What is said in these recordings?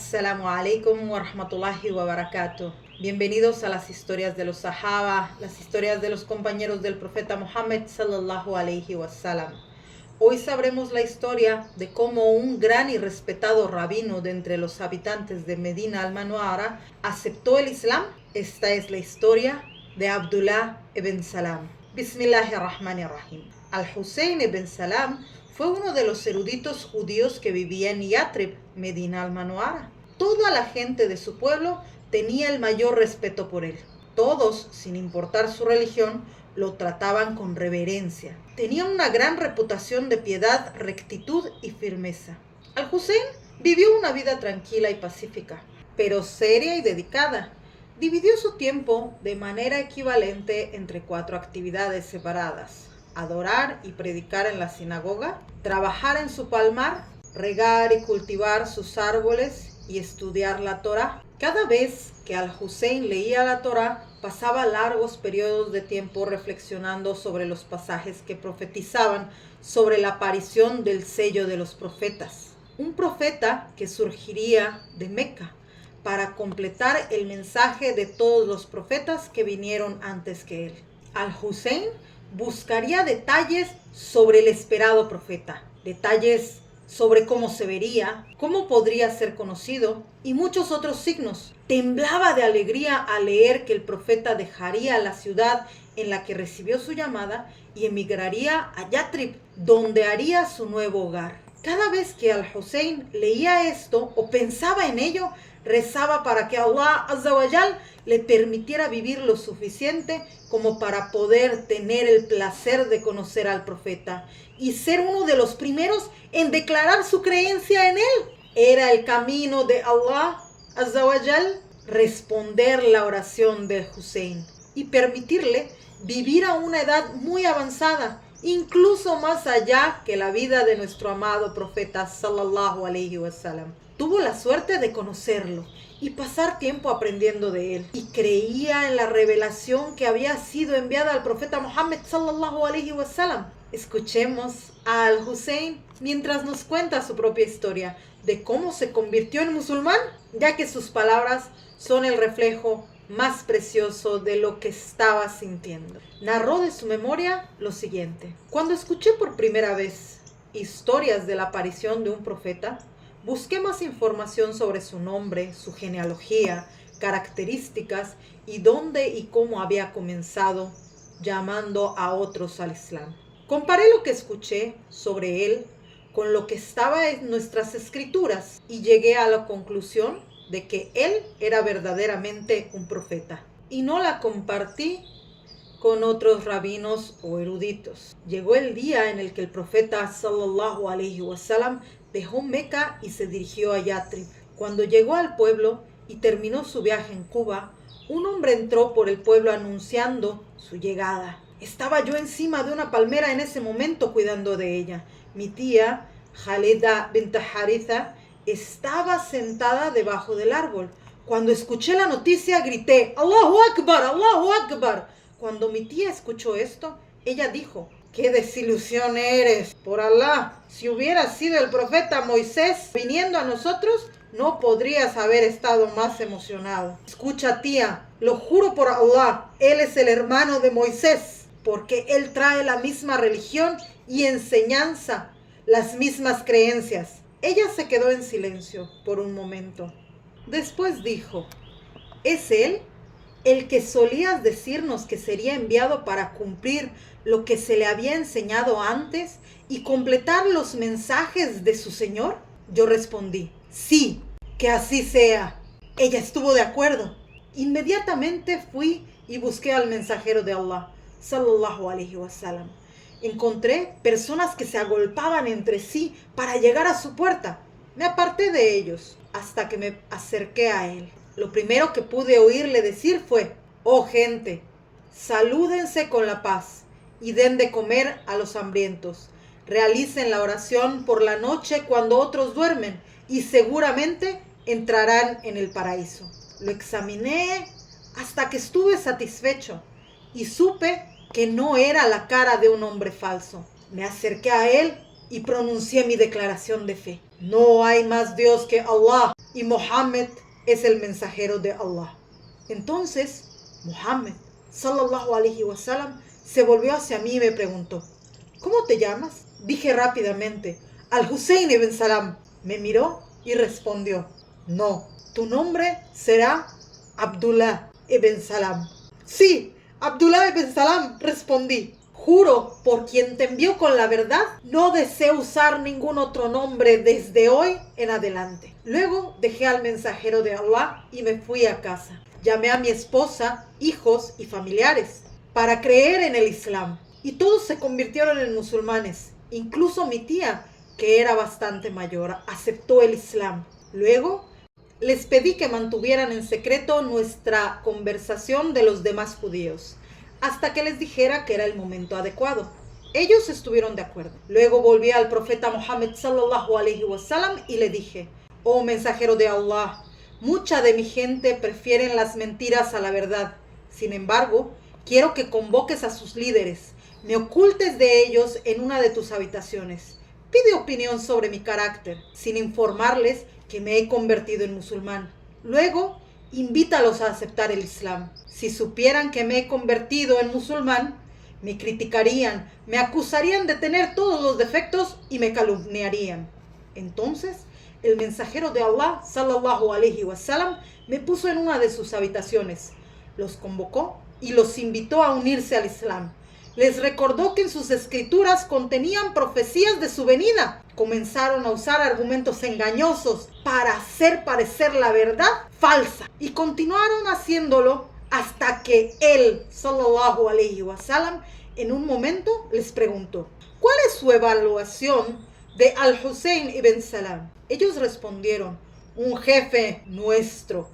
Assalamu alaikum wa rahmatullahi wa barakatuh. Bienvenidos a las historias de los Sahaba, las historias de los compañeros del profeta Muhammad sallallahu alaihi wasallam. Hoy sabremos la historia de cómo un gran y respetado rabino de entre los habitantes de Medina al-Manawara aceptó el Islam. Esta es la historia de Abdullah ibn Salam. Bismillahirrahmanirrahim. Al-Hussein ibn Salam fue uno de los eruditos judíos que vivía en Yatrib, Medina al-Manawara. Toda la gente de su pueblo tenía el mayor respeto por él. Todos, sin importar su religión, lo trataban con reverencia. Tenía una gran reputación de piedad, rectitud y firmeza. Al-Hussein vivió una vida tranquila y pacífica, pero seria y dedicada. Dividió su tiempo de manera equivalente entre 4 actividades separadas: adorar y predicar en la sinagoga, trabajar en su palmar, regar y cultivar sus árboles y estudiar la Torá. Cada vez que Al-Hussein leía la Torá, pasaba largos periodos de tiempo reflexionando sobre los pasajes que profetizaban sobre la aparición del sello de los profetas. Un profeta que surgiría de Meca para completar el mensaje de todos los profetas que vinieron antes que él. Al-Hussein buscaría detalles sobre el esperado profeta, detalles sobre cómo se vería, cómo podría ser conocido y muchos otros signos. Temblaba de alegría al leer que el profeta dejaría la ciudad en la que recibió su llamada y emigraría a Yatrib, donde haría su nuevo hogar. Cada vez que Al-Hussein leía esto o pensaba en ello, rezaba para que Allah Azza wa Jal le permitiera vivir lo suficiente como para poder tener el placer de conocer al profeta y ser uno de los primeros en declarar su creencia en él. Era el camino de Allah Azza wa Jal responder la oración de Hussein y permitirle vivir a una edad muy avanzada, incluso más allá que la vida de nuestro amado profeta sallallahu alaihi wasallam. Tuvo la suerte de conocerlo y pasar tiempo aprendiendo de él, y creía en la revelación que había sido enviada al profeta Muhammad sallallahu alaihi wasallam. Escuchemos a Al-Hussein mientras nos cuenta su propia historia de cómo se convirtió en musulmán, ya que sus palabras son el reflejo más precioso de lo que estaba sintiendo. Narró de su memoria lo siguiente: cuando escuché por primera vez historias de la aparición de un profeta, busqué más información sobre su nombre, su genealogía, características y dónde y cómo había comenzado llamando a otros al Islam. Comparé lo que escuché sobre él con lo que estaba en nuestras escrituras y llegué a la conclusión de que él era verdaderamente un profeta, y no la compartí con otros rabinos o eruditos. Llegó el día en el que el profeta sallallahu alaihi wasallam dejó Meca y se dirigió a Yatrib. Cuando llegó al pueblo y terminó su viaje en Cuba, un hombre entró por el pueblo anunciando su llegada. Estaba yo encima de una palmera en ese momento cuidando de ella. Mi tía, Khalida bint Haritha, estaba sentada debajo del árbol. Cuando escuché la noticia, grité: ¡Allahu Akbar! ¡Allahu Akbar! Cuando mi tía escuchó esto, ella dijo: ¡qué desilusión eres! Por Allah, si hubiera sido el profeta Moisés viniendo a nosotros, no podrías haber estado más emocionado. Escucha, tía, lo juro por Allah, él es el hermano de Moisés, porque él trae la misma religión y enseñanza, las mismas creencias. Ella se quedó en silencio por un momento. Después dijo: ¿es él el que solías decirnos que sería enviado para cumplir lo que se le había enseñado antes y completar los mensajes de su Señor? Yo respondí: sí, que así sea. Ella estuvo de acuerdo. Inmediatamente fui y busqué al mensajero de Allah, sallallahu alaihi wasallam. Encontré personas que se agolpaban entre sí para llegar a su puerta. Me aparté de ellos hasta que me acerqué a él. Lo primero que pude oírle decir fue: oh gente, salúdense con la paz y den de comer a los hambrientos. Realicen la oración por la noche cuando otros duermen y seguramente entrarán en el paraíso. Lo examiné hasta que estuve satisfecho y supe que no era la cara de un hombre falso. Me acerqué a él y pronuncié mi declaración de fe. no hay más Dios que Allah y Muhammad es el mensajero de Allah. Entonces, Muhammad, sallallahu alaihi wasallam, se volvió hacia mí y me preguntó, ¿cómo te llamas? Dije rápidamente, Al-Hussein ibn Salam. Me miró y respondió, no, tu nombre será Abdullah ibn Salam. Sí, Abdullah ibn Salam, respondí. Juro por quien te envió con la verdad, no deseo usar ningún otro nombre desde hoy en adelante. Luego dejé al mensajero de Allah y me fui a casa. Llamé a mi esposa, hijos y familiares para creer en el Islam. Y todos se convirtieron en musulmanes. Incluso mi tía, que era bastante mayor, aceptó el Islam. Luego les pedí que mantuvieran en secreto nuestra conversación de los demás judíos, hasta que les dijera que era el momento adecuado. Ellos estuvieron de acuerdo. Luego volví al profeta Muhammad sallallahu alaihi wasallam y le dije, oh mensajero de Allah, mucha de mi gente prefieren las mentiras a la verdad. Sin embargo, quiero que convoques a sus líderes, me ocultes de ellos en una de tus habitaciones. Pide opinión sobre mi carácter, sin informarles que me he convertido en musulmán. Luego, invítalos a aceptar el Islam. Si supieran que me he convertido en musulmán, me criticarían, me acusarían de tener todos los defectos y me calumniarían. Entonces, el mensajero de Allah, sallallahu alaihi wasallam, me puso en una de sus habitaciones, los convocó y los invitó a unirse al Islam. Les recordó que en sus escrituras contenían profecías de su venida. Comenzaron a usar argumentos engañosos para hacer parecer la verdad falsa. Y continuaron haciéndolo hasta que él, sallallahu alaihi wasallam, en un momento les preguntó, ¿cuál es su evaluación de Al-Hussein ibn Salam? Ellos respondieron, un jefe nuestro,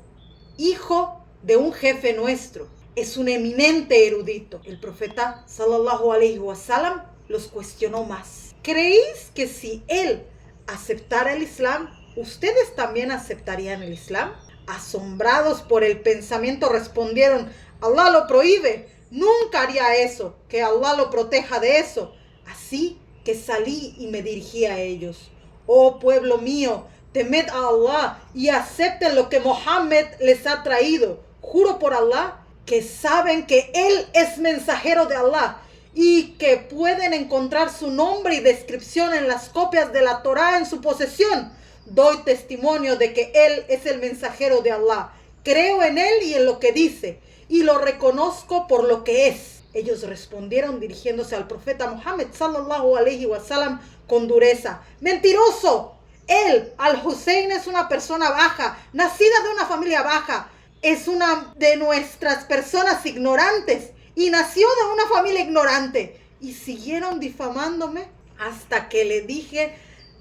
hijo de un jefe nuestro. Es un eminente erudito. El profeta sallallahu alaihi wasallam los cuestionó más. ¿Creéis que si él aceptara el Islam, ustedes también aceptarían el Islam? Asombrados por el pensamiento respondieron, Allah lo prohíbe, nunca haría eso, que Allah lo proteja de eso. Así que salí y me dirigí a ellos. Oh pueblo mío, temed a Allah y acepten lo que Muhammad les ha traído. Juro por Allah que saben que él es mensajero de Allah y que pueden encontrar su nombre y descripción en las copias de la Torá en su posesión. Doy testimonio de que él es el mensajero de Allah. Creo en él y en lo que dice, y lo reconozco por lo que es. Ellos respondieron dirigiéndose al profeta Muhammad sallallahu alaihi wasallam con dureza. ¡Mentiroso! Él, Al-Hussein, es una persona baja, nacida de una familia baja. Es una de nuestras personas ignorantes y nació de una familia ignorante. Y siguieron difamándome hasta que le dije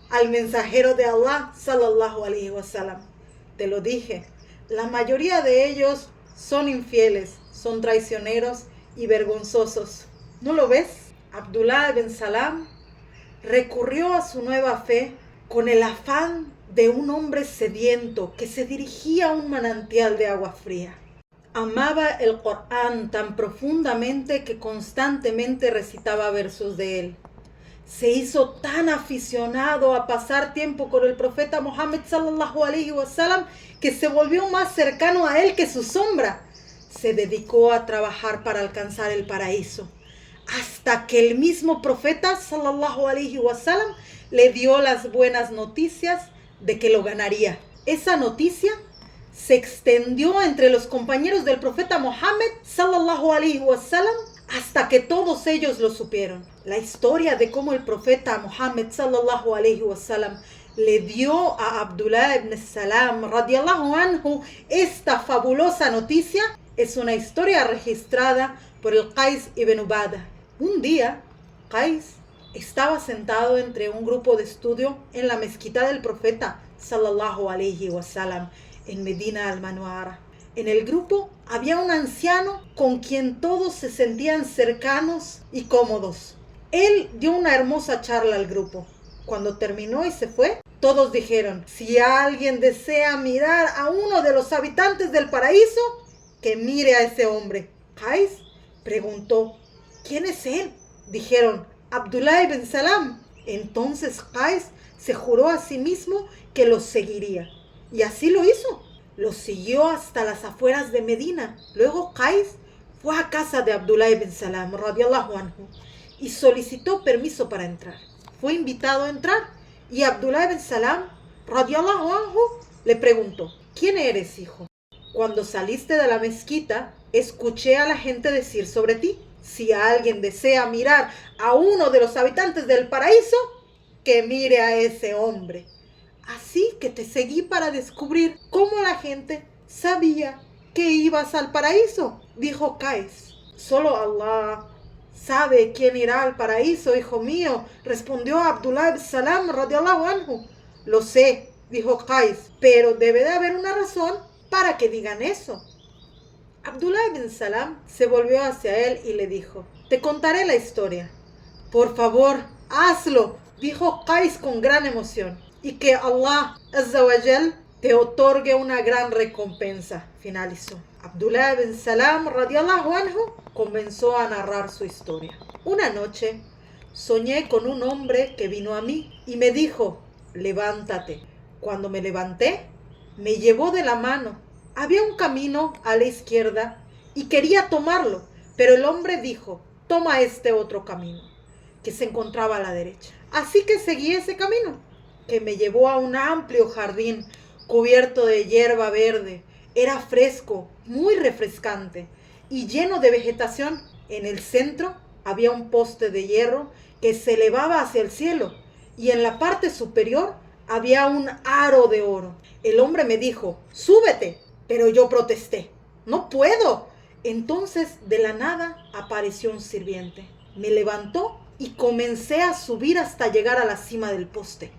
al mensajero de Allah, sallallahu alaihi wasallam, te lo dije, la mayoría de ellos son infieles, son traicioneros y vergonzosos. ¿No lo ves? Abdullah ibn Salam recurrió a su nueva fe con el afán de un hombre sediento que se dirigía a un manantial de agua fría. Amaba el Corán tan profundamente que constantemente recitaba versos de él. Se hizo tan aficionado a pasar tiempo con el profeta Muhammad sallallahu alaihi wasallam que se volvió más cercano a él que su sombra. Se dedicó a trabajar para alcanzar el paraíso, hasta que el mismo profeta sallallahu alaihi wasallam le dio las buenas noticias de que lo ganaría. Esa noticia se extendió entre los compañeros del profeta Muhammad sallallahu alaihi wasallam hasta que todos ellos lo supieron. La historia de cómo el profeta Muhammad sallallahu alaihi wasallam le dio a Abdullah ibn Salam radiallahu anhu esta fabulosa noticia es una historia registrada por el Qais ibn Ubadah. Un día, Qais estaba sentado entre un grupo de estudio en la mezquita del profeta sallallahu alaihi wasallam en Medina al-Manwara. En el grupo había un anciano con quien todos se sentían cercanos y cómodos. Él dio una hermosa charla al grupo. Cuando terminó y se fue, todos dijeron, si alguien desea mirar a uno de los habitantes del paraíso, que mire a ese hombre. Qais preguntó, ¿quién es él? Dijeron, Abdullah ibn Salam. Entonces Qais se juró a sí mismo que los seguiría. Y así lo hizo. Los siguió hasta las afueras de Medina. Luego Qais fue a casa de Abdullah ibn Salam, radiallahu anhu, y solicitó permiso para entrar. Fue invitado a entrar y Abdullah ibn Salam, radiallahu anhu, le preguntó: ¿quién eres, hijo? Cuando saliste de la mezquita, escuché a la gente decir sobre ti: si alguien desea mirar a uno de los habitantes del paraíso, que mire a ese hombre. Así que te seguí para descubrir cómo la gente sabía que ibas al paraíso, dijo Qais. Solo Allah sabe quién irá al paraíso, hijo mío, respondió Abdullah ibn Salam radiallahu anhu. Lo sé, dijo Qais, pero debe de haber una razón para que digan eso. Abdullah ibn Salam se volvió hacia él y le dijo: te contaré la historia. Por favor, hazlo, dijo Qais con gran emoción, y que Allah Azza wa Jal te otorgue una gran recompensa, finalizó. Abdullah ibn Salam radiallahu anhu comenzó a narrar su historia. Una noche soñé con un hombre que vino a mí y me dijo: levántate. Cuando me levanté, me llevó de la mano. Había un camino a la izquierda y quería tomarlo, pero el hombre dijo: toma este otro camino, que se encontraba a la derecha. Así que seguí ese camino, que me llevó a un amplio jardín cubierto de hierba verde. Era fresco, muy refrescante y lleno de vegetación. En el centro había un poste de hierro que se elevaba hacia el cielo y en la parte superior había un aro de oro. El hombre me dijo: súbete, pero yo protesté: no puedo. Entonces de la nada apareció un sirviente. Me levantó y comencé a subir hasta llegar a la cima del poste.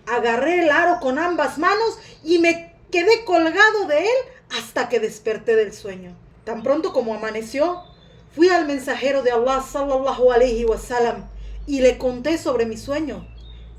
Agarré el aro con ambas manos y me quedé colgado de él hasta que desperté del sueño. Tan pronto como amaneció, fui al mensajero de Allah sallallahu alayhi wa sallam y le conté sobre mi sueño.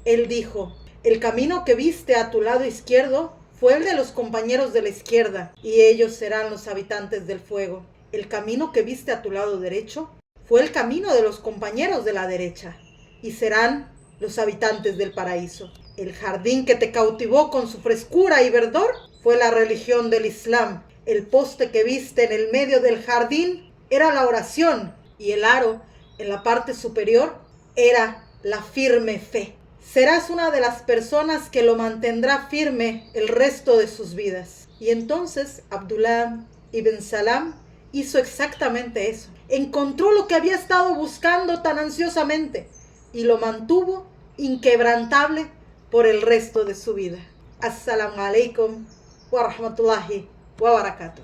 Él dijo: el camino que viste a tu lado izquierdo fue el de los compañeros de la izquierda, y ellos serán los habitantes del fuego. El camino que viste a tu lado derecho fue el camino de los compañeros de la derecha, y serán los habitantes del paraíso. El jardín que te cautivó con su frescura y verdor fue la religión del Islam. El poste que viste en el medio del jardín era la oración, y el aro en la parte superior era la firme fe. Serás una de las personas que lo mantendrá firme el resto de sus vidas. Y entonces Abdullah ibn Salam hizo exactamente eso. Encontró lo que había estado buscando tan ansiosamente y lo mantuvo inquebrantable por el resto de su vida. Assalamu alaikum wa rahmatullahi wa barakatuh.